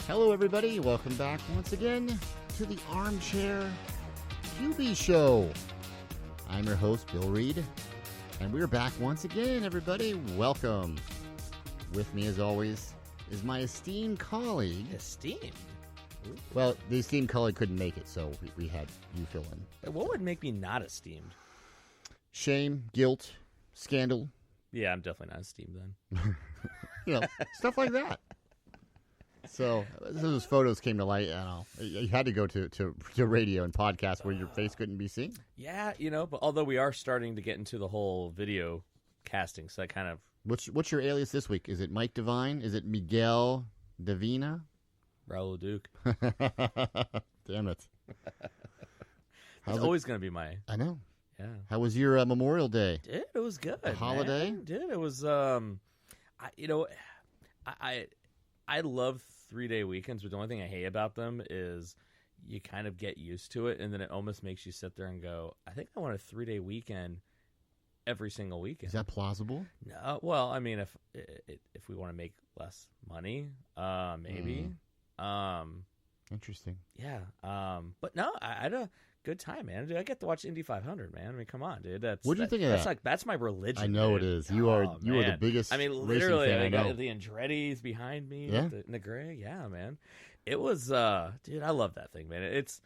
Hello, everybody. Welcome back once again to the Armchair QB Show. I'm your host, Bill Reed, and we're back once again, everybody. Welcome. With me, as always, is my esteemed colleague. Esteemed? Ooh. Well, the esteemed colleague couldn't make it, so we had you fill in. What would make me not esteemed? Shame, guilt, scandal. Yeah, I'm definitely not esteemed then. Stuff like that. So those photos came to light. I don't know. You had to go to radio and podcast where your face couldn't be seen. Yeah, but although we are starting to get into the whole video casting, so that kind of... What's your alias this week? Is it Mike Devine? Is it Miguel Davina? Raul Duke. Damn it. It's always going to be my... I know. Yeah. How was your Memorial Day? Dude, it was good. A holiday? Man. Dude, it was... I love 3-day weekends, but the only thing I hate about them is you kind of get used to it, and then it almost makes you sit there and go, I think I want a 3-day weekend every single weekend. Is that plausible? No. Well, I mean, if we want to make less money, maybe. Interesting. Yeah. But no, I had a good time, man. Dude, I get to watch Indy 500, man. I mean, come on, dude. What do you think of that? That's my religion. I know dude. it is. You are the biggest. I mean, racing literally, fan I got know. the Andretti's behind me. Yeah. In the gray. Yeah, man. It was, dude. I love that thing, man. It's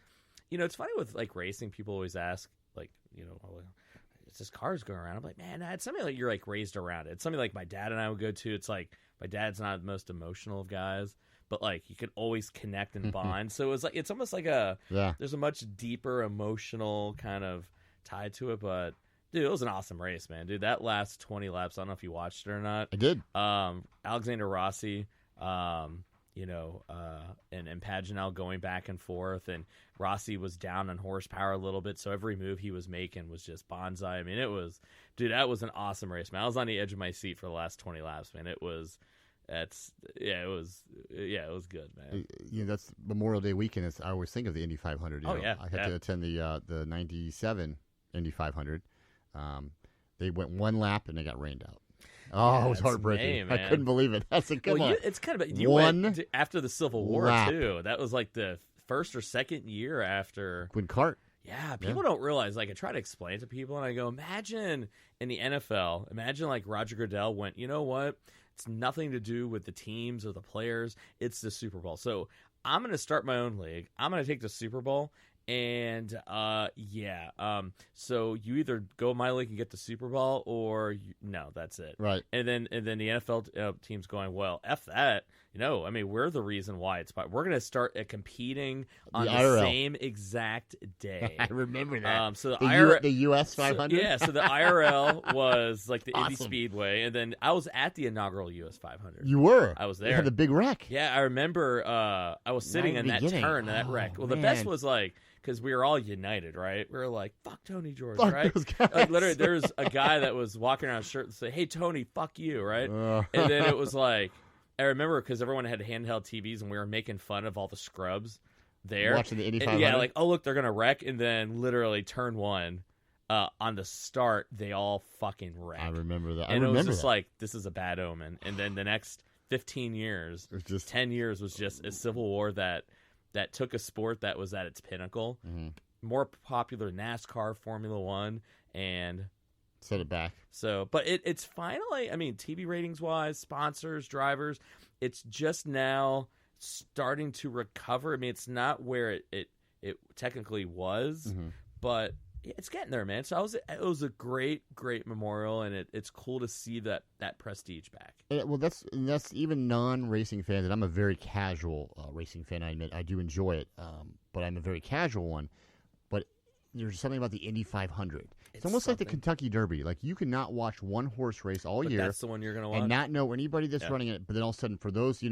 funny with like racing. People always ask, like, it's just cars going around. I'm like, man, it's something like you're like raised around it. It's something like my dad and I would go to. It's like my dad's not the most emotional of guys, but like you could always connect and bond. So it's almost like there's a much deeper emotional kind of tie to it. But dude, it was an awesome race, man. Dude, that last 20 laps, I don't know if you watched it or not. I did. Alexander Rossi, and Paginel going back and forth, and Rossi was down on horsepower a little bit, so every move he was making was just bonsai. I mean, that was an awesome race, man. I was on the edge of my seat for the last 20 laps, man. It was good, man. That's Memorial Day weekend. I always think of the Indy 500. I had to attend the 97 Indy 500. They went one lap and they got rained out. Oh, it was heartbreaking. I couldn't believe it. That's a good one. It's kind of you went after the Civil War lap. too. That was like the first or second year after Quinn Cart. Yeah, people don't realize. Like, I try to explain it to people, and I go, imagine in the NFL, imagine like Roger Goodell went, you know what? It's nothing to do with the teams or the players. It's the Super Bowl. So I'm going to start my own league. I'm going to take the Super Bowl. And, so you either go my league and get the Super Bowl or no, that's it. Right. And then the NFL team's going, well, F that. We're the reason why we're going to start competing on the same exact day. I remember that. So the US 500? So the IRL was like the Indy Speedway. And then I was at the inaugural US 500. You were? I was there. You had the big wreck. Yeah, I remember I was sitting in that turn, that wreck. Well, the best was like, because we were all united, right? We were like, fuck Tony George, fuck right? Those guys. Like, literally, there's a guy that was walking around with a shirt and say, hey, Tony, fuck you, right? And then it was like, I remember because everyone had handheld TVs and we were making fun of all the scrubs there. Watching the Indy 500? Yeah, like, oh, look, they're going to wreck. And then literally turn one, on the start, they all fucking wrecked. I remember that. And it was just like, this is a bad omen. And then the next 15 years, 10 years was just a civil war that took a sport that was at its pinnacle, more popular NASCAR, Formula One, and set it back. So, but it's finally, TV ratings wise, sponsors, drivers, it's just now starting to recover. It's not where it technically was, but it's getting there, man. So it was a great memorial, and it's cool to see that prestige back. Well, that's even non-racing fans, and I'm a very casual racing fan. I admit I do enjoy it, but I'm a very casual one. But there's something about the Indy 500. It's almost like the Kentucky Derby. Like, you cannot watch one horse race all year. That's the one you're going to watch. And not know anybody that's running it. But then all of a sudden, for those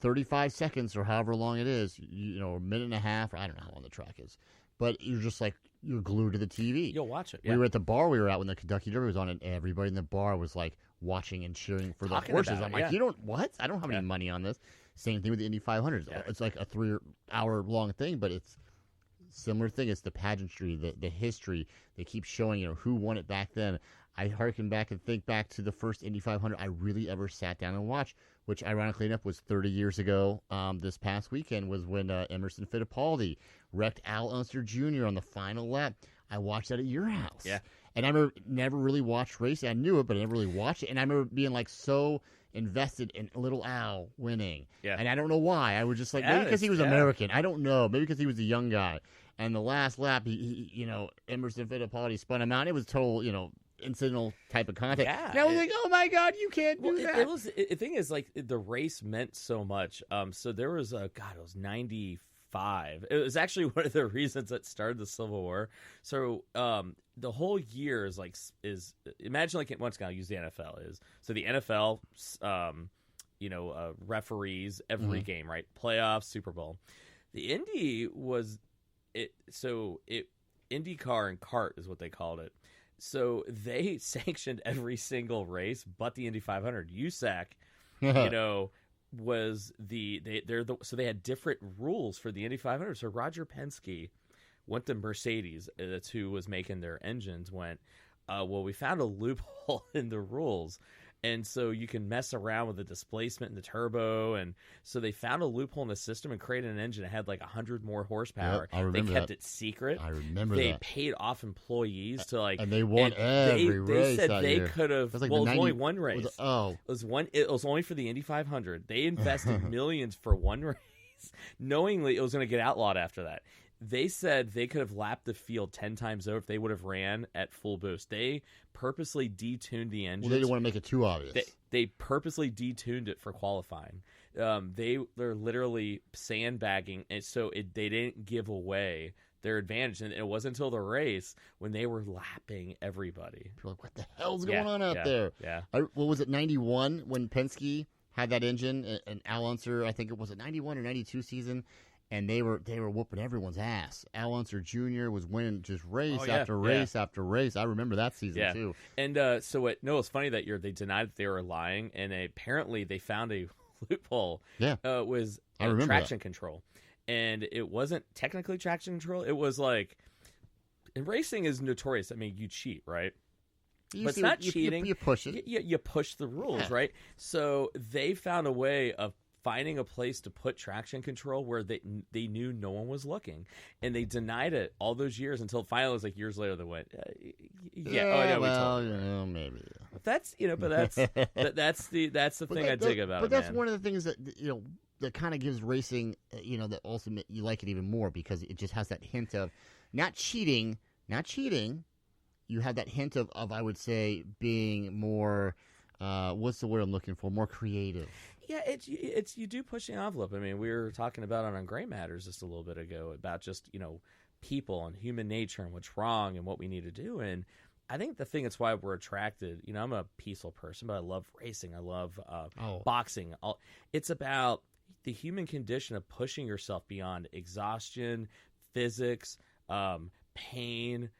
35 seconds or however long it is, a minute and a half. I don't know how long the track is, but you're just like, you're glued to the TV. You'll watch it. Yeah. We were at the bar we were at when the Kentucky Derby was on, and everybody in the bar was like watching and cheering for the horses. I'm like, I don't have any money on this. Same thing with the Indy 500. Yeah. It's like a 3-hour long thing, but it's similar thing. It's the pageantry, the history. They keep showing, who won it back then. I harken back and think back to the first Indy 500 I really ever sat down and watched which ironically enough was 30 years ago this past weekend, was when Emerson Fittipaldi wrecked Al Unser Jr. on the final lap. I watched that at your house. Yeah. And I never really watched racing. I knew it, but I never really watched it. And I remember being like so invested in little Al winning. Yeah. And I don't know why. I was just like, maybe because he was American. I don't know. Maybe because he was a young guy. And the last lap, he Emerson Fittipaldi spun him out. It was total, incidental type of contact. Yeah, and I was like, oh my God, you can't do that. The thing is, like, the race meant so much. So there was it was 95. It was actually one of the reasons that started the Civil War. So the whole year is imagine, like, once again, I'll use the NFL so the NFL, referees every game, right? Playoffs, Super Bowl. The Indy was IndyCar and kart is what they called it. So they sanctioned every single race, but the Indy 500. USAC, was so they had different rules for the Indy 500. So Roger Penske went to Mercedes, that's who was making their engines. Went, we found a loophole in the rules. And so you can mess around with the displacement and the turbo. And so they found a loophole in the system and created an engine that had like 100 more horsepower. Yep, I remember They kept it secret. I remember they that. paid off employees to and they won every race. They said that they year. could have. It was only one race. It was only for the Indy 500. They invested millions for one race, knowingly it was going to get outlawed after that. They said they could have lapped the field 10 times over if they would have ran at full boost. They purposely detuned the engine. Well, they didn't want to make it too obvious. They purposely detuned it for qualifying. They're literally sandbagging, and so they didn't give away their advantage. And it wasn't until the race when they were lapping everybody. You're like, what the hell's going on out there? Yeah. What was it, 91 when Penske had that engine and Al Unser, I think it was a 91 or 92 season, and they were whooping everyone's ass. Al Unser Jr. was winning just race after race after race. I remember that season too. And it's funny that year they denied that they were lying, and apparently they found a loophole. Yeah, was traction control, and it wasn't technically traction control. It was like, and racing is notorious. I mean, you cheat, right? But it's not cheating. You push it. You push the rules, right? So they found a way of finding a place to put traction control where they knew no one was looking, and they denied it all those years until finally it was like years later they went, maybe. That's but that's the thing I dig about. But that's one of the things that that kind of gives racing that ultimate you like it even more because it just has that hint of not cheating. You have that hint of I would say being more what's the word I'm looking for? More creative. Yeah, it's you do push the envelope. I mean, we were talking about it on Gray Matters just a little bit ago about just people and human nature and what's wrong and what we need to do. And I think the thing that's why we're attracted. I'm a peaceful person, but I love racing. I love boxing. It's about the human condition of pushing yourself beyond exhaustion, physics, pain,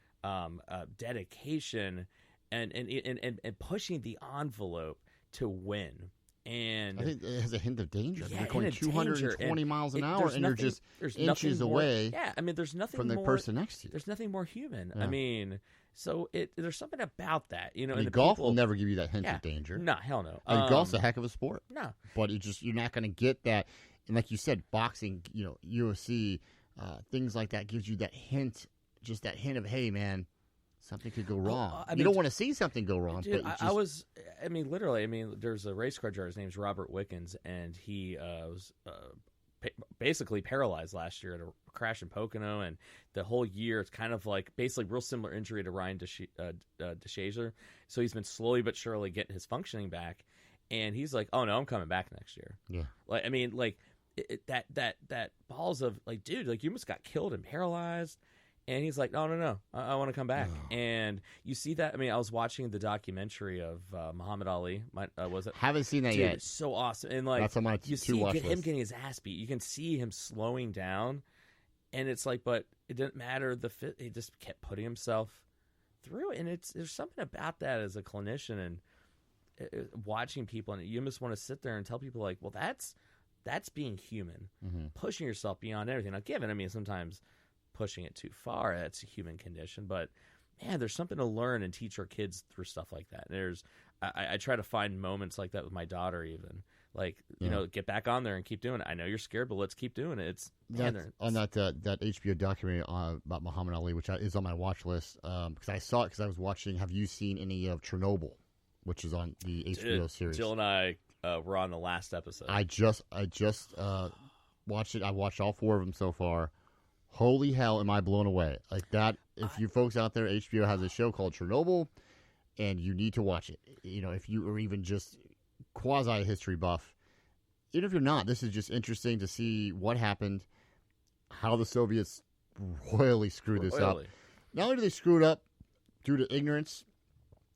dedication, and pushing the envelope to win. And I think it has a hint of danger. Yeah, you're going 220 miles an hour, and you're just inches away. Yeah, I mean, there's nothing from the person next to you. There's nothing more human. Yeah. I mean, so there's something about that, I mean, golf will never give you that hint of danger. No, hell no. I mean, golf's a heck of a sport. No, but you're not going to get that. And like you said, boxing, UFC, things like that gives you that hint, just that hint of, hey, man. Something could go wrong. You don't want to see something go wrong. Dude, but literally, there's a race car driver. His name's Robert Wickens, and he was basically paralyzed last year at a crash in Pocono, and the whole year it's kind of like basically real similar injury to Ryan DeShazer. So he's been slowly but surely getting his functioning back, and he's like, "Oh no, I'm coming back next year." Yeah, that balls of like, dude, like you almost got killed and paralyzed. And he's like, no, I want to come back. Oh. And you see that? I mean, I was watching the documentary of Muhammad Ali. Was it? Haven't seen that Dude, yet. It's so awesome. And like, that's on my you see him getting his ass beat. You can see him slowing down. And it's like, but it didn't matter. He just kept putting himself through it. And there's something about that as a clinician and watching people. And you just want to sit there and tell people like, well, that's being human. Mm-hmm. Pushing yourself beyond everything. Now, given, I mean, sometimes pushing it too far, that's a human condition, but man, there's something to learn and teach our kids through stuff like that. I try to find moments like that with my daughter even, Like, get back on there and keep doing it. I know you're scared, but let's keep doing it. It's on that HBO documentary about Muhammad Ali, which is on my watch list, because I saw it because I was watching. Have you seen any of Chernobyl, which is on the HBO series? Jill and I were on the last episode. I just watched it. I watched all 4 of them so far. Holy hell, am I blown away! Like that. If you folks out there, HBO has a show called Chernobyl, and you need to watch it. If you are even just quasi history buff, even if you're not, this is just interesting to see what happened, how the Soviets royally screwed this up. Not only did they screw it up due to ignorance,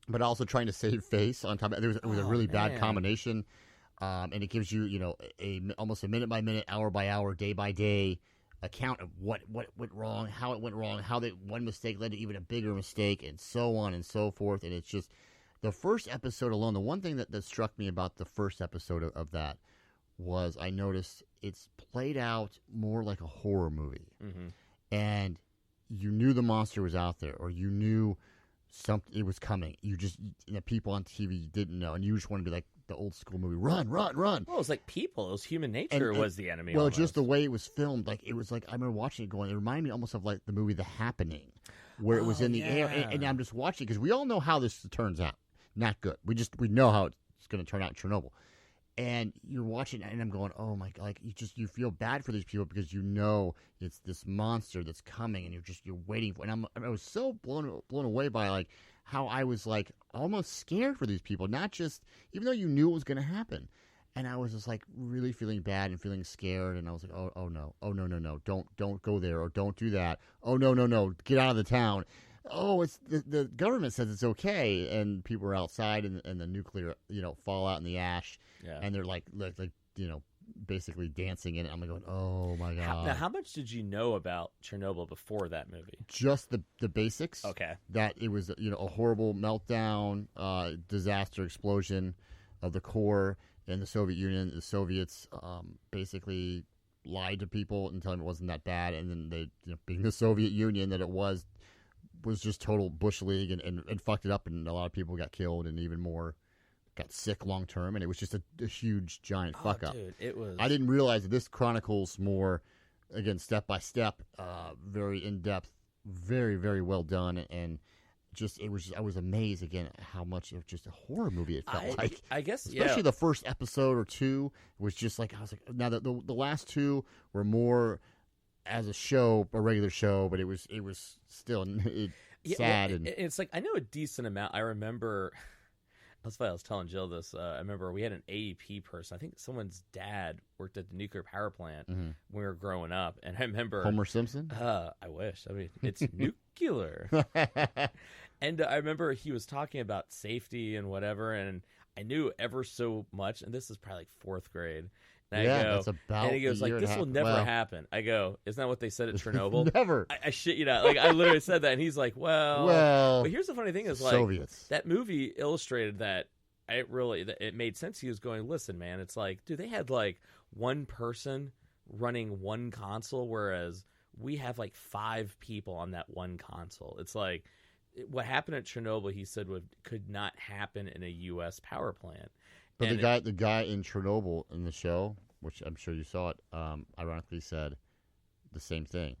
but also trying to save face on top of it. It was a really bad combination, and it gives you, almost a minute by minute, hour by hour, day by day account of what went wrong, how it went wrong, how one mistake led to even a bigger mistake, and so on and so forth. And it's just the first episode alone. The one thing that struck me about the first episode of that was I noticed it's played out more like a horror movie, and you knew the monster was out there, or you knew it was coming. The people on TV didn't know, and you just want to be like the old school movie, run. Well, it was like people. It was human nature was the enemy. Well, almost. Just the way it was filmed, I remember watching it going, it reminded me almost of like the movie The Happening, where it was in the air, and I'm just watching because we all know how this turns out. Not good. We know how it's going to turn out in Chernobyl. And you're watching, and I'm going, oh my God! Like you feel bad for these people because it's this monster that's coming, and you're waiting for. And I was so blown away by like how I was like almost scared for these people, not just even though you knew it was going to happen, and I was just like really feeling bad and feeling scared, and I was like, oh no, don't go there, or don't do that. Oh no, get out of the town. Oh, it's the government says it's okay, and people are outside, and the nuclear fallout in the ash, and they're like basically dancing in it. I'm like going, oh my God. Now, how much did you know about Chernobyl before that movie? Just the basics. Okay. That it was a horrible meltdown, disaster, explosion of the core in the Soviet Union. The Soviets basically lied to people and told them it wasn't that bad, and then they, being the Soviet Union that it was just total Bush League and fucked it up, and a lot of people got killed and even more got sick long term, and it was just a huge giant fuck up. Dude, it was. I didn't realize that this chronicles more, again, step by step, very in depth, very very well done, and I was amazed again at how much of just a horror movie it felt like. I guess, especially the first episode or two was just like I was like. Now the last 2 were more as a regular show, but it was still sad. Well, it's like I know a decent amount. I remember. That's why I was telling Jill this. I remember we had an AEP person. I think someone's dad worked at the nuclear power plant when we were growing up, and I remember Homer Simpson. I wish. I mean, it's nuclear. And I remember he was talking about safety and whatever, and I knew ever so much. And this is probably like 4th grade. And that's about. And he goes like, "This will never happen." I go, "Isn't that what they said at Chernobyl?" Never. I shit you not. Like I literally said that, and he's like, "Well." But here's the funny thing: is like Soviets. That movie illustrated that. It made sense. He was going, "Listen, man, it's like, dude, they had like one person running one console, whereas we have like 5 people on that one console. It's like what happened at Chernobyl." He said could not happen in a U.S. power plant. But the guy in Chernobyl in the show, which I'm sure you saw it, ironically said the same thing.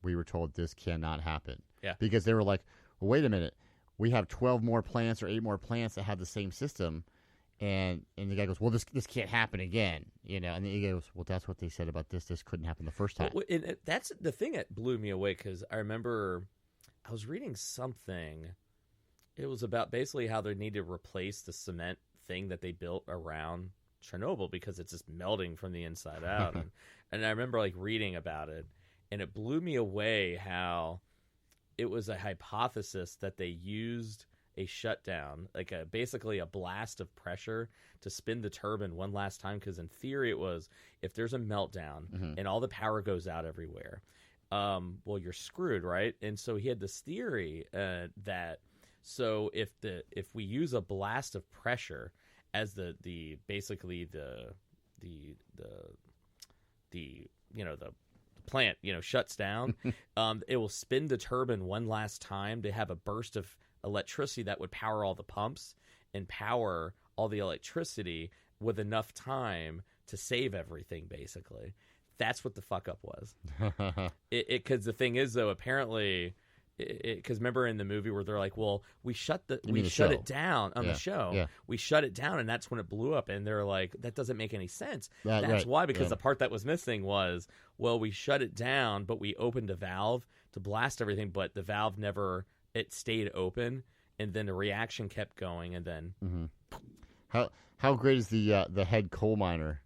We were told this cannot happen. Yeah. Because they were like, well, wait a minute. We have 12 more plants or 8 more plants that have the same system. And the guy goes, well, this can't happen again. And then he goes, well, that's what they said about this. This couldn't happen the first time. Well, and that's the thing that blew me away, because I remember I was reading something. It was about basically how they need to replace the cement thing that they built around Chernobyl because it's just melting from the inside out. and I remember like reading about it, and it blew me away how it was a hypothesis that they used a shutdown, like basically a blast of pressure to spin the turbine one last time, because in theory it was, if there's a meltdown and all the power goes out everywhere, well, you're screwed, right? And so he had this theory that so if we use a blast of pressure as the plant shuts down, it will spin the turbine one last time to have a burst of electricity that would power all the pumps and power all the electricity with enough time to save everything, basically. That's what the fuck up was. Because the thing is, though, apparently, because remember in the movie where they're like, well, we shut it down on the show. Yeah. We shut it down, and that's when it blew up. And they're like, that doesn't make any sense. That's why, because the part that was missing was, well, we shut it down, but we opened a valve to blast everything, but the valve it stayed open, and then the reaction kept going, and then... Mm-hmm. How great is the head coal miner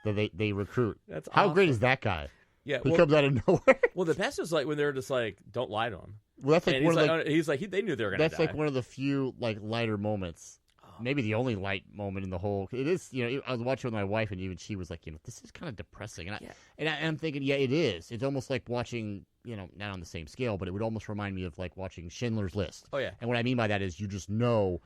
that they recruit? That's how awesome. Great is that guy? Yeah, he comes out of nowhere. Well, the best was like when they're just like, "Don't lie to him." Well, that's like and they knew they were going to die. That's like one of the few like lighter moments. Maybe the only light moment in the whole. It is, I was watching with my wife, and even she was like, this is kind of depressing, and I'm thinking, yeah, it is. It's almost like watching, not on the same scale, but it would almost remind me of like watching Schindler's List. Oh yeah. And what I mean by that is, you just know,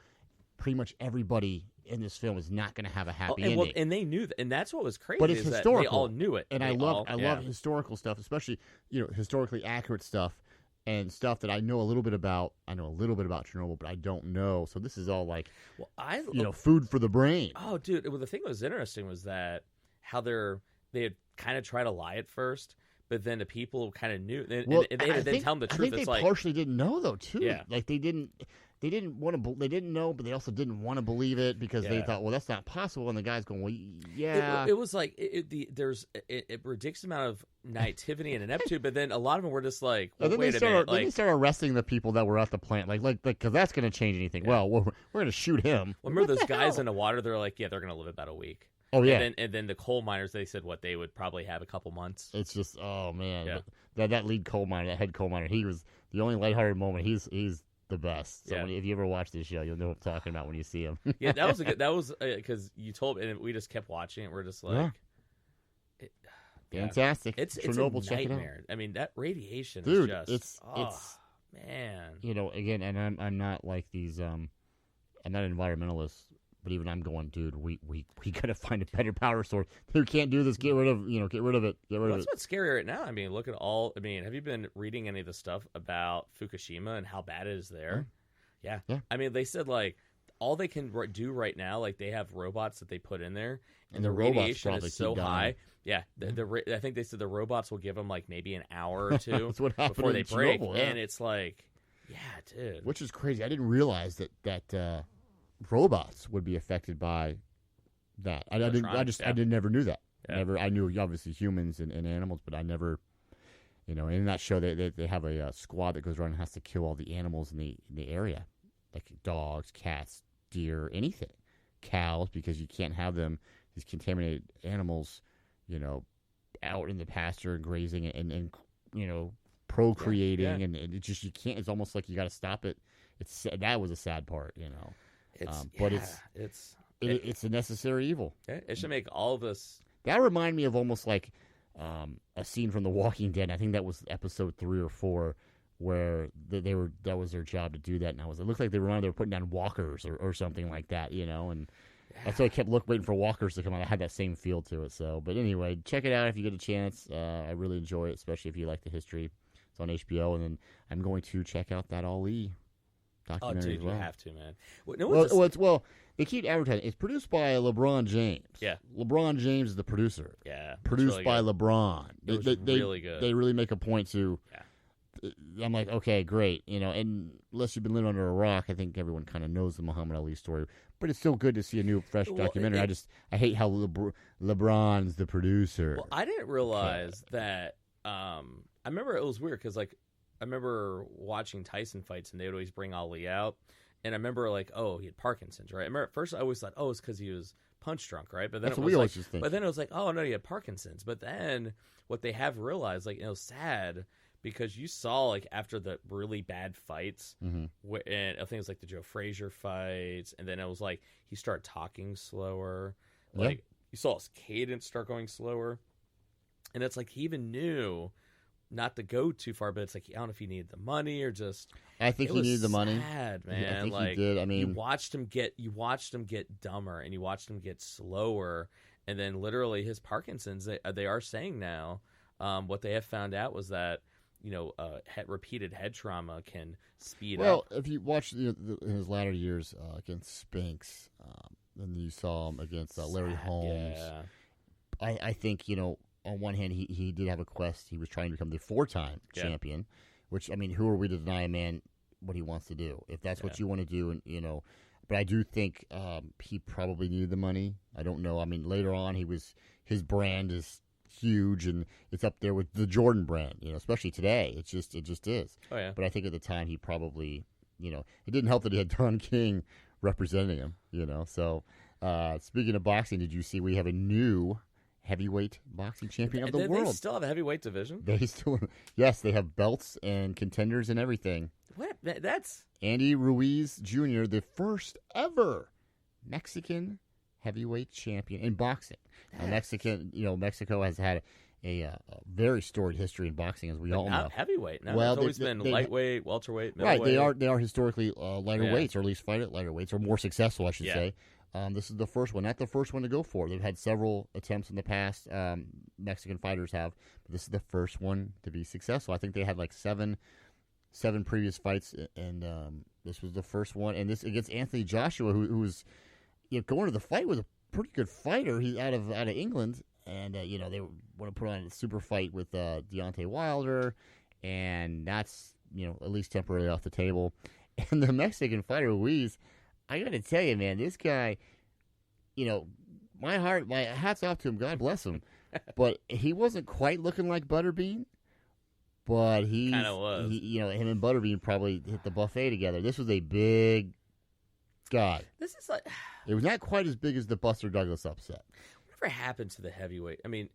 pretty much everybody in this film is not going to have a happy ending. And they knew that, and that's what was crazy. But it's historical. They all knew it, and I love historical stuff, especially historically accurate stuff. And stuff that I know a little bit about. I know a little bit about Chernobyl, but I don't know. So this is all like, food for the brain. Oh, dude! Well, the thing that was interesting was that how they had kind of tried to lie at first, but then the people kind of knew. And they had to tell them the truth. I think they partially didn't know though, too. Yeah. Like they didn't want to. They didn't know, but they also didn't want to believe it because they thought, well, that's not possible. And the guy's going, well, yeah. It was like there's a ridiculous amount of naivety and ineptitude, but then a lot of them were just like, well, wait a minute. Then they start arresting the people that were at the plant, like because that's going to change anything. Yeah. Well, we're going to shoot him. Well, remember those guys in the water? They're like, yeah, they're going to live about a week. Oh yeah. And then the coal miners, they said what they would probably have a couple months. It's just, oh man, that lead coal miner, that head coal miner, he was the only lighthearted moment. He's the best. So if you ever watch this show, you'll know what I'm talking about when you see him. Yeah, that was because you told me, and we just kept watching it. We're just like, fantastic. It's Chernobyl, a nightmare. I mean, that radiation is just, it's man. Again, and I'm not like these. I'm not an environmentalist, but even I'm going, dude. We gotta find a better power source. We can't do this. Get rid of it. Get rid of it. That's what's scary right now. I mean, look at all. I mean, have you been reading any of the stuff about Fukushima and how bad it is there? Yeah. I mean, they said like all they can do right now, like they have robots that they put in there, and the radiation is so high. Yeah, I think they said the robots will give them like maybe an hour or two That's what happened before they break, Chernobyl, and it's like, yeah, dude. Which is crazy. I didn't realize that robots would be affected by that. I never knew that. Yeah. I knew obviously humans and animals, but I never, in that show they have a squad that goes around and has to kill all the animals in the area, like dogs, cats, deer, anything, cows, because you can't have these contaminated animals, out in the pasture and grazing and procreating, and it just, you can't. It's almost like you got to stop it. That was a sad part, It's a necessary evil. Yeah, it should make all of us. That reminded me of almost like a scene from The Walking Dead. I think that was episode 3 or 4, where that was their job to do that. And it looked like they were putting down walkers or something like that, And that's why I kept waiting for walkers to come out. I had that same feel to it. So, but anyway, check it out if you get a chance. I really enjoy it, especially if you like the history. It's on HBO, and then I'm going to check out that Ali documentary as well. You have to, man. Well, they keep advertising. It's produced by LeBron James. Yeah. LeBron James is the producer. Yeah. Produced by LeBron. It was really good. They really make a point to. Yeah. I'm like, okay, great. And unless you've been living under a rock, I think everyone kind of knows the Muhammad Ali story. But it's still good to see a new, fresh documentary. I hate how LeBron's the producer. Well, I didn't realize that. I remember it was weird because, like, I remember watching Tyson fights, and they would always bring Ali out. And I remember, like, oh, he had Parkinson's, right? I remember at first I always thought, oh, it's because he was punch drunk, right? But then That's what we always just think. But then it was like, oh, no, he had Parkinson's. But then what they have realized, like, it was sad because you saw, like, after the really bad fights, and I think it was like the Joe Frazier fights, and then it was like he started talking slower. Like, you saw his cadence start going slower. And it's like he even knew not to go too far, but it's like, I don't know if he needed the money or just. I think he needed the money. Sad, man. Yeah, I think like, he did. I mean, you watched him get dumber, and you watched him get slower, and then literally his Parkinson's. They are saying now, what they have found out was that repeated head trauma can speed up. Well, if you watch his latter years against Spinks, and you saw him against Larry Holmes. Yeah. I think, on one hand, he did have a quest. He was trying to become the 4-time champion, which, I mean, who are we to deny a man what he wants to do? If that's what you want to do, and but I do think he probably needed the money. I don't know. I mean, later on, his brand is huge, and it's up there with the Jordan brand, especially today. It just is. Oh, yeah. But I think at the time, he probably, it didn't help that he had Don King representing him, So, speaking of boxing, did you see we have a new heavyweight boxing champion of the world? They still have a heavyweight division? Yes, they have belts and contenders and everything. What? That's Andy Ruiz Jr., the first ever Mexican heavyweight champion in boxing. Mexico has had a very storied history in boxing, as we all know. Heavyweight. No, it's always been lightweight, welterweight, middleweight. Right, they are historically lighter weights, or at least fight at lighter weights, or more successful, I should say. This is the first one, not the first one to go for. They've had several attempts in the past. Mexican fighters have, but this is the first one to be successful. I think they had like seven previous fights, and this was the first one. And this against Anthony Joshua, who was going to the fight, was a pretty good fighter. He's out of England, and they want to put on a super fight with Deontay Wilder, and that's at least temporarily off the table. And the Mexican fighter Ruiz, I got to tell you, man, this guy, my hat's off to him. God bless him, but he wasn't quite looking like Butterbean. But he kind of was. Him and Butterbean probably hit the buffet together. This was a big guy. This is like, it was not quite as big as the Buster Douglas upset. Whatever happened to the heavyweight? I mean,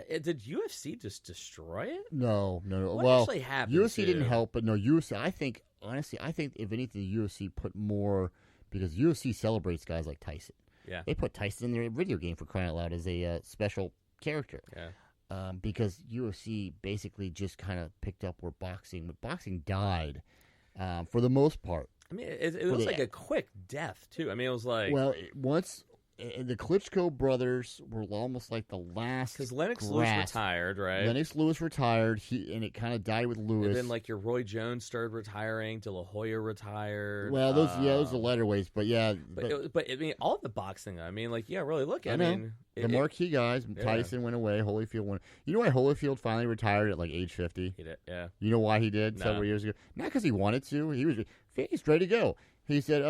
did UFC just destroy it? No. What actually happened? UFC didn't help, but no, UFC. I think if anything, the UFC put more, because UFC celebrates guys like Tyson. Yeah, they put Tyson in their video game, for crying out loud, as a special character. Yeah. Because UFC basically just kind of picked up where boxing died, for the most part. I mean, it was like a quick death too. I mean, it was like, well, once the Klitschko brothers were almost like the last, because Lennox Lewis retired, right? Lennox Lewis retired, and it kind of died with Lewis. And then like your Roy Jones started retiring, De La Hoya retired. Well, those are lighter weights, but yeah. But I mean, all the boxing. I mean, like, really look. I mean, the marquee guys. Tyson went away. Holyfield went. You know why Holyfield finally retired at like age 50? He did. Yeah. You know why he did several years ago? Not because he wanted to. He's ready to go. He said,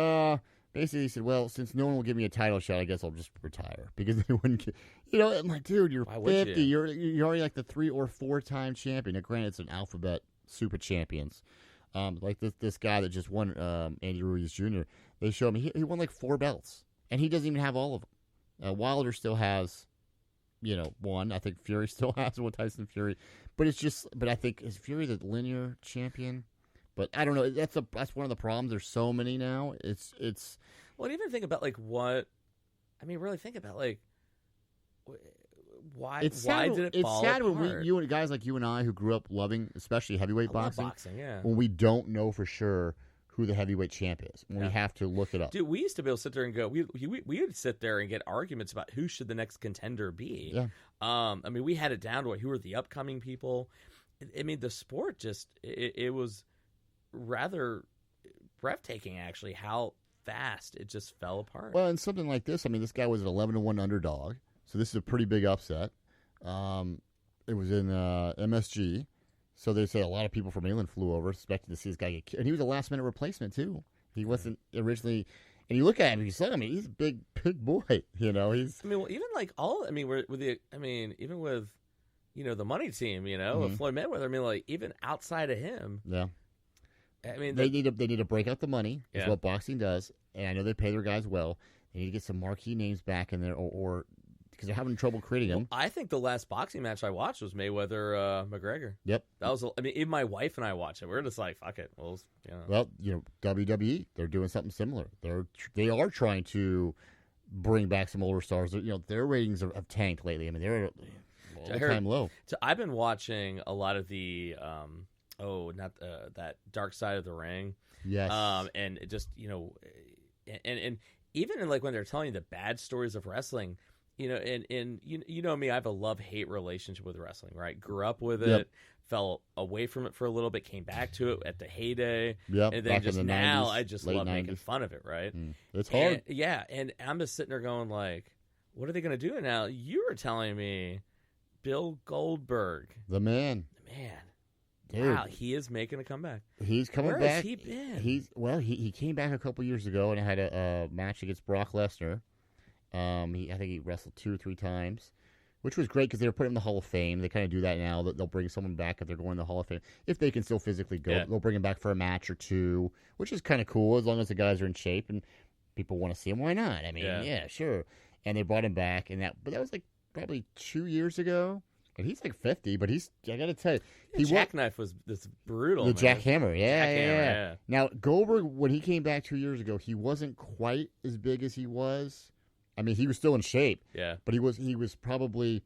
basically, he said, well, since no one will give me a title shot, I guess I'll just retire, because they wouldn't get, I'm like, dude, you're 50. You're already like the 3 or 4-time champion. Now, granted, it's an alphabet soup of champions. Like this guy that just won, Andy Ruiz Jr., they show him, he won like 4 belts, and he doesn't even have all of them. Wilder still has, one. I think Fury still has one, Tyson Fury. But I think, is Fury the linear champion? But I don't know. That's one of the problems. There's so many now. It's. Well, even think about like what. I mean, really think about like why. Why did it fall apart? It's sad when guys like you and I, who grew up loving, especially heavyweight boxing, yeah, when we don't know for sure who the heavyweight champ is, when we have to look it up. Dude, we used to be able to sit there and go. We would sit there and get arguments about who should the next contender be. Yeah. I mean, we had it down to who are the upcoming people. I mean, the sport just it was rather breathtaking, actually, how fast it just fell apart. Well, and something like this, I mean, this guy was an 11-1 underdog, so this is a pretty big upset. It was in MSG, so they say a lot of people from England flew over expecting to see this guy get killed. And he was a last-minute replacement, too. He wasn't originally... And you look at him, he's he's a big boy, He's... I mean, well, even like even with, the money team, with Floyd Mayweather, I mean, like, even outside of him... Yeah. I mean, they need to break out the money. Is what boxing does, and I know they pay their guys well. They need to get some marquee names back in there, or because they're having trouble creating them. I think the last boxing match I watched was Mayweather McGregor. Yep, that was. I mean, even my wife and I watched it. We're just like, fuck it. Well, WWE, they're doing something similar. They are trying to bring back some older stars. Their ratings have tanked lately. I mean, they're at all-time low. So I've been watching a lot of the. That Dark Side of the Ring. Yes. And it just, and even in like when they're telling you the bad stories of wrestling, and you know me, I have a love-hate relationship with wrestling, right? Grew up with it, fell away from it for a little bit, came back to it at the heyday, and then just now 90s, I just love 90s. Making fun of it, right? It's hard. And I'm just sitting there going like, what are they going to do now? You were telling me Bill Goldberg. The man. Dude. Wow, he is making a comeback. He's coming back. Where has he been? He came back a couple years ago and had a match against Brock Lesnar. I think he wrestled 2 or 3 times, which was great because they were putting him in the Hall of Fame. They kind of do that now. They'll bring someone back if they're going to the Hall of Fame. If they can still physically go, they'll bring him back for a match or 2, which is kind of cool as long as the guys are in shape and people want to see him. Why not? I mean, yeah, sure. And they brought him back, but that was like probably 2 years ago. And he's like 50, but I got to tell you. The jackknife was this brutal. The jackhammer, yeah. Now, Goldberg, when he came back 2 years ago, he wasn't quite as big as he was. I mean, he was still in shape. Yeah. But he was still probably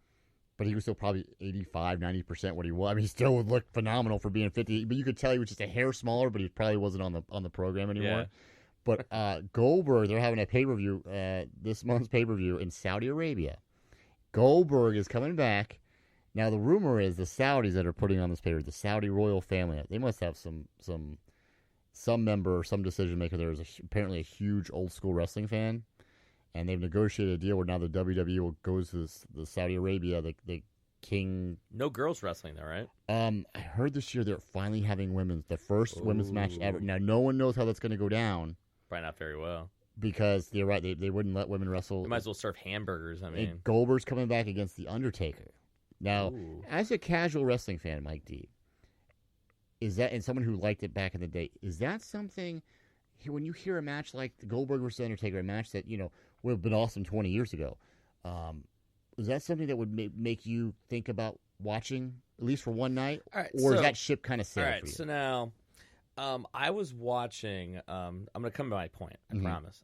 85, 90% what he was. I mean, he still would look phenomenal for being 50. But you could tell he was just a hair smaller, but he probably wasn't on the program anymore. Yeah. But Goldberg, they're having a pay-per-view, this month's pay-per-view in Saudi Arabia. Goldberg is coming back. Now, the rumor is the Saudis that are putting on this pay-per-view, the Saudi royal family, they must have some member or some decision maker there is apparently a huge old-school wrestling fan. And they've negotiated a deal where now the WWE goes to the Saudi Arabia, the king. No girls wrestling there, right? I heard this year they're finally having the first women's match ever. Now, no one knows how that's going to go down. Probably not very well. Because they're right, they wouldn't let women wrestle. They might as well serve hamburgers. I mean, Goldberg's coming back against The Undertaker. Now, as a casual wrestling fan, Mike D, and someone who liked it back in the day, is that something, when you hear a match like Goldberg versus Undertaker, a match that, would have been awesome 20 years ago, is that something that would make you think about watching, at least for one night? Right, or is that ship kind of sailed for you? So now, I was watching, I'm going to come to my point, I promise.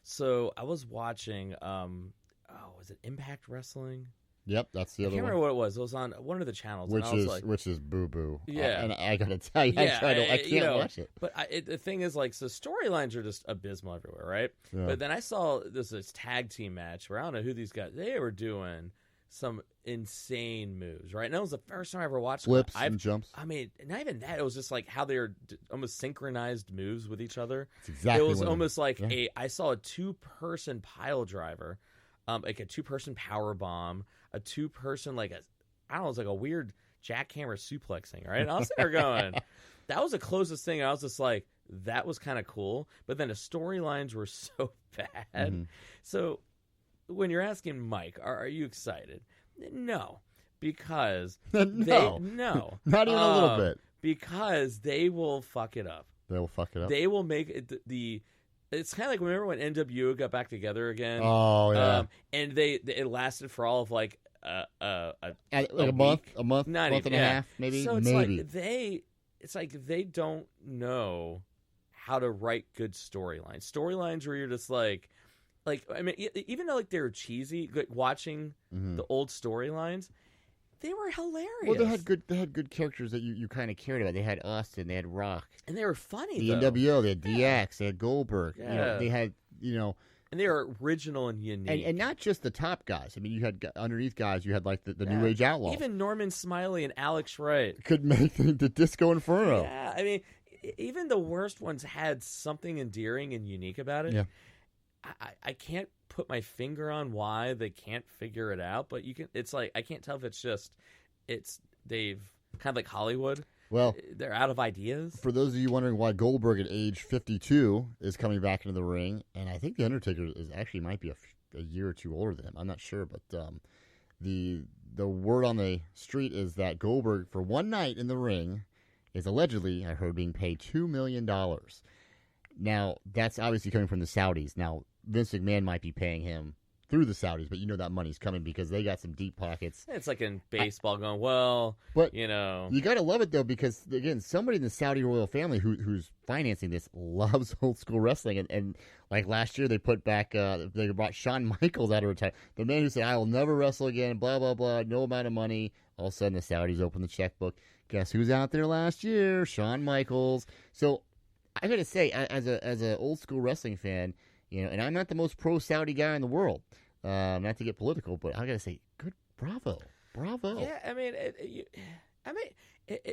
So I was watching, was it Impact Wrestling? Yep, that's the other one. I can't remember what it was. It was on one of the channels. Which is Boo Boo. Yeah. And I got to tell you, I can't watch it. But the thing is, so storylines are just abysmal everywhere, right? Yeah. But then I saw this tag team match where I don't know who these guys, they were doing some insane moves, right? And that was the first time I ever watched flips and jumps. I mean, not even that. It was just like how they were almost synchronized moves with each other. That's exactly. It was almost like I saw a 2-person pile driver, like a 2-person power bomb, a 2-person I don't know, it was like a weird jackhammer suplex thing, right? And I was there going, that was the closest thing. I was just like, that was kind of cool. But then the storylines were so bad. Mm-hmm. So when you're asking Mike, are you excited? No, because not even a little bit. Because they will fuck it up. They will fuck it up. They will make it It's kind of like remember when NWO got back together again? Oh yeah, and it lasted for all of like a month, month and a half, maybe. So it's like they don't know how to write good storylines. Storylines where you're just like I mean, even though they're cheesy, watching the old storylines, they were hilarious. Well, they had good characters that you kind of cared about. They had Austin, they had Rock, and they were funny. The NWO, they had DX, they had Goldberg. Yeah. They had and they were original and unique, and not just the top guys. I mean, you had underneath guys. You had the New Age Outlaws. Even Norman Smiley and Alex Wright could make the Disco Inferno. Yeah, I mean, even the worst ones had something endearing and unique about it. Yeah. I can't put my finger on why they can't figure it out, but it's like I can't tell if they've kind of like Hollywood. Well, they're out of ideas. For those of you wondering why Goldberg at age 52 is coming back into the ring, and I think the Undertaker might be a year or two older than him. I'm not sure, but the word on the street is that Goldberg for one night in the ring is allegedly, I heard, being paid $2 million. Now, that's obviously coming from the Saudis. Now, Vince McMahon might be paying him through the Saudis, but that money's coming because they got some deep pockets. It's like in baseball going, but you got to love it, though, because, again, somebody in the Saudi royal family who's financing this loves old school wrestling. And like last year, they put back, they brought Shawn Michaels out of retirement. The man who said, I will never wrestle again, blah, blah, blah, no amount of money. All of a sudden, the Saudis open the checkbook. Guess who's out there last year? Shawn Michaels. So, I got to say, as a old school wrestling fan, and I'm not the most pro Saudi guy in the world. not to get political, but I gotta say, bravo. Yeah, I mean,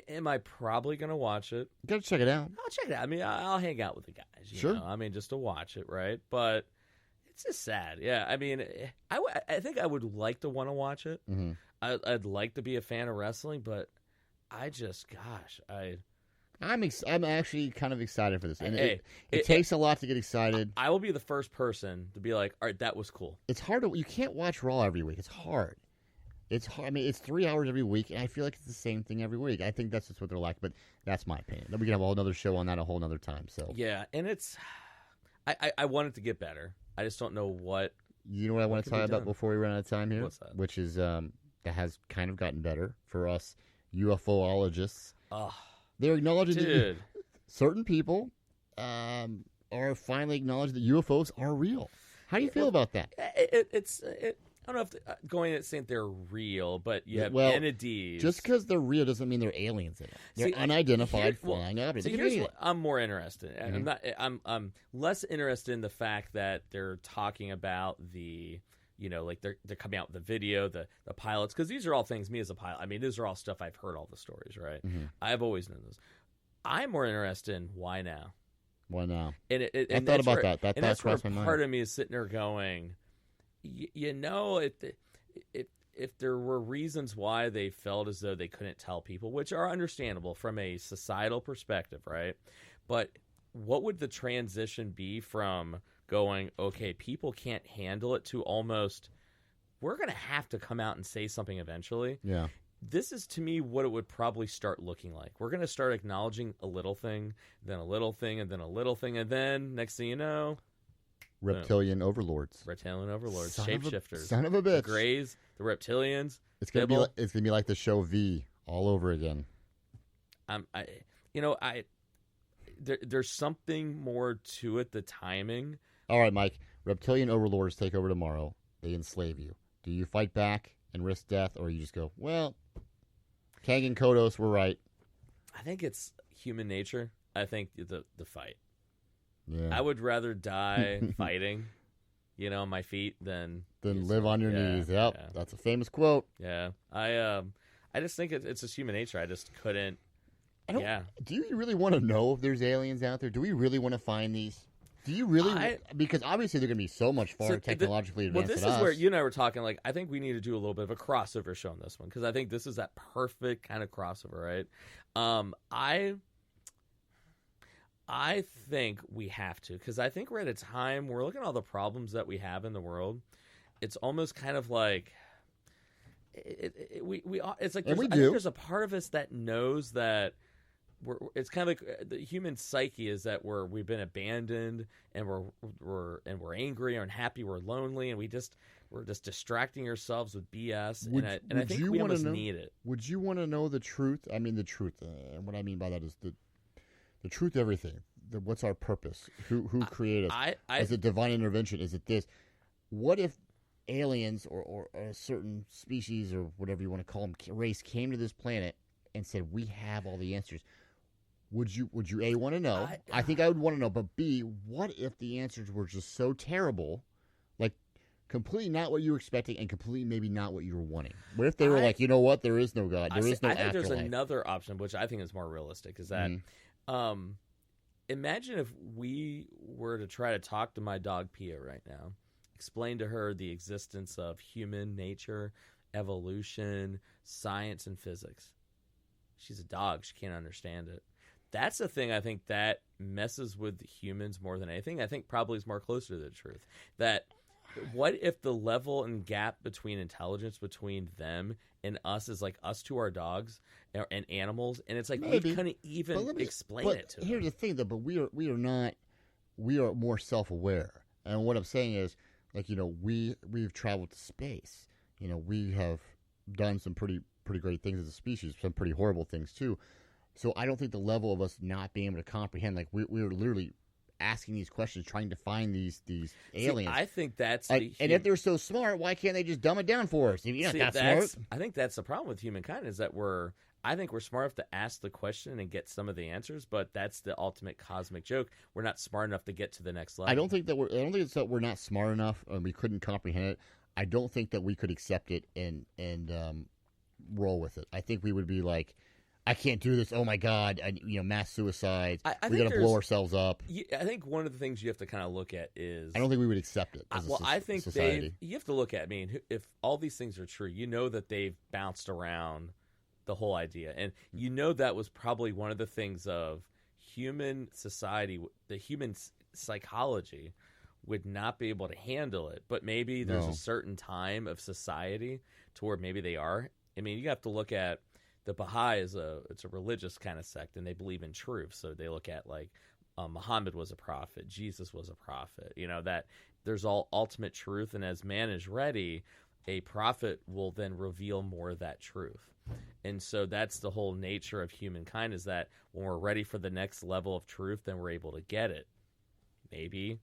am I probably gonna watch it? You gotta check it out. I'll check it out. I mean, I'll hang out with the guys. You know? I mean, just to watch it, right? But it's just sad. Yeah, I mean, I think I would like to want to watch it. Mm-hmm. I'd like to be a fan of wrestling, but I'm actually kind of excited for this. And it takes a lot to get excited. I will be the first person to be like, all right, that was cool. It's hard you can't watch Raw every week. It's hard. It's hard. I mean, it's 3 hours every week, and I feel like it's the same thing every week. I think that's just what they're like, but that's my opinion. Then we can have a whole other show on that a whole other time. So yeah, and it's I want it to get better. I just don't know what. You know what I want to talk about before we run out of time here? What's that? Which is that has kind of gotten better for us UFOologists. Oh, they're acknowledging that certain people are finally acknowledging that UFOs are real. How do you feel about that? I don't know if going and saying they're real, but you have entities. Just because they're real doesn't mean they're aliens in it. They're unidentified flying objects. Here's what I'm more interested in. Mm-hmm. I'm less interested in the fact that they're talking about the, like they're coming out with the video, the pilots, because these are all things me as a pilot. I mean, these are all stuff I've heard all the stories, right? Mm-hmm. I've always known this. I'm more interested in why now. Why now? And I thought about that. That that's where crossed my mind. Part of me is sitting there going, if there were reasons why they felt as though they couldn't tell people, which are understandable from a societal perspective, right? But what would the transition be from going, okay, people can't handle it, to almost, we're going to have to come out and say something eventually? Yeah. This is, to me, what it would probably start looking like. We're going to start acknowledging a little thing, then a little thing, and then a little thing, and then, next thing you know... Reptilian overlords. Shapeshifters. Son of a bitch. The Greys, the reptilians. It's gonna be like the show V all over again. There's something more to it. The timing. All right, Mike. Reptilian overlords take over tomorrow. They enslave you. Do you fight back and risk death, or you just go, well, Kang and Kodos were right? I think it's human nature. I think the fight. Yeah. I would rather die fighting, on my feet than live on your knees. Yep, yeah. That's a famous quote. Yeah, I just think it's just human nature. I just couldn't. Do you really want to know if there's aliens out there? Do we really want to find these? Do you really? Because obviously they're going to be so much far technologically advanced. Well, this is where you and I were talking. Like, I think we need to do a little bit of a crossover show on this one, because I think this is that perfect kind of crossover, right? I think we have to, because I think we're at a time, we're looking at all the problems that we have in the world. It's almost kind of like it's like I think there's a part of us that knows that it's kind of like the human psyche is that we've been abandoned, and we're angry or unhappy, we're lonely, and we're just distracting ourselves with BS. And I think we almost need it. Would you want to know the truth? I mean, the truth. And what I mean by that is the truth of everything. What's our purpose? Who created us? Is it divine intervention? Is it this? What if aliens or a certain species or whatever you want to call them, race, came to this planet and said, we have all the answers? Would you A, want to know? I think I would want to know. But B, what if the answers were just so terrible, like completely not what you were expecting and completely maybe not what you were wanting? What if they were like, you know what? There is no God. There is no afterlife. I think there's another option, which I think is more realistic, is that imagine if we were to try to talk to my dog Pia right now, explain to her the existence of human nature, evolution, science, and physics. She's a dog. She can't understand it. That's the thing I think that messes with humans more than anything. I think probably is more closer to the truth. That what if the level and gap between intelligence between them and us is like us to our dogs and animals, and it's like we couldn't even explain it to them. Here's the thing, though. But we are more self-aware, and what I'm saying is, like, we've traveled to space. We have done some pretty great things as a species, some pretty horrible things too. So I don't think the level of us not being able to comprehend, like we were literally asking these questions, trying to find these aliens. I think that's and if they're so smart, why can't they just dumb it down for us? You're not that smart. I think that's the problem with humankind, is that I think we're smart enough to ask the question and get some of the answers, but that's the ultimate cosmic joke. We're not smart enough to get to the next level. I don't think it's that we're not smart enough and we couldn't comprehend it. I don't think that we could accept it and roll with it. I think we would be like, I can't do this. Oh my God! Mass suicides. We got to blow ourselves up. I think one of the things you have to kind of look at is I don't think we would accept it. I think society. You have to look at. I mean, if all these things are true, that they've bounced around the whole idea, and that was probably one of the things of human society. The human psychology would not be able to handle it, but maybe there's a certain time of society to where maybe they are. I mean, you have to look at. The Baha'i it's a religious kind of sect, and they believe in truth. So they look at like Muhammad was a prophet, Jesus was a prophet. That there's all ultimate truth, and as man is ready, a prophet will then reveal more of that truth. And so that's the whole nature of humankind, is that when we're ready for the next level of truth, then we're able to get it. Maybe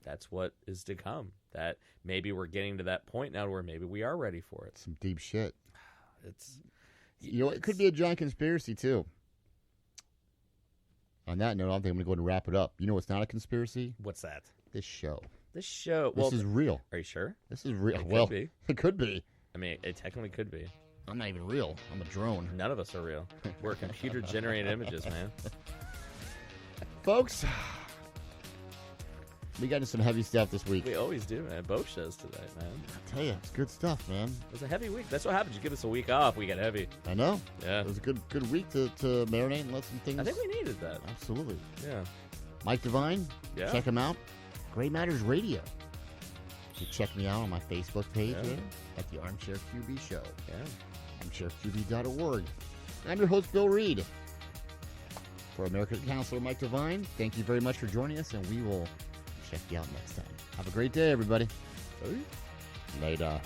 that's what is to come. That maybe we're getting to that point now where maybe we are ready for it. Some deep shit. It's. It could be a giant conspiracy, too. On that note, I think I'm going to go ahead and wrap it up. You know what's not a conspiracy? What's that? This show. This show. This is real. Are you sure? This is real. It well, could be. It could be. I mean, it technically could be. I'm not even real. I'm a drone. None of us are real. We're computer-generated images, man. Folks, we got into some heavy stuff this week. We always do, man. Both shows today, man. I tell you, it's good stuff, man. It was a heavy week. That's what happens. You give us a week off, we get heavy. I know. Yeah. It was a good week to marinate and let some things. I think we needed that. Absolutely. Yeah. Mike Devine. Yeah. Check him out. Great Matters Radio. You can check me out on my Facebook page at the Armchair QB Show. Yeah. ArmchairQB.org. I'm your host, Bill Reed. For American Counselor Mike Devine, thank you very much for joining us, and we will check you out next time. Have a great day, everybody. Hey. Later.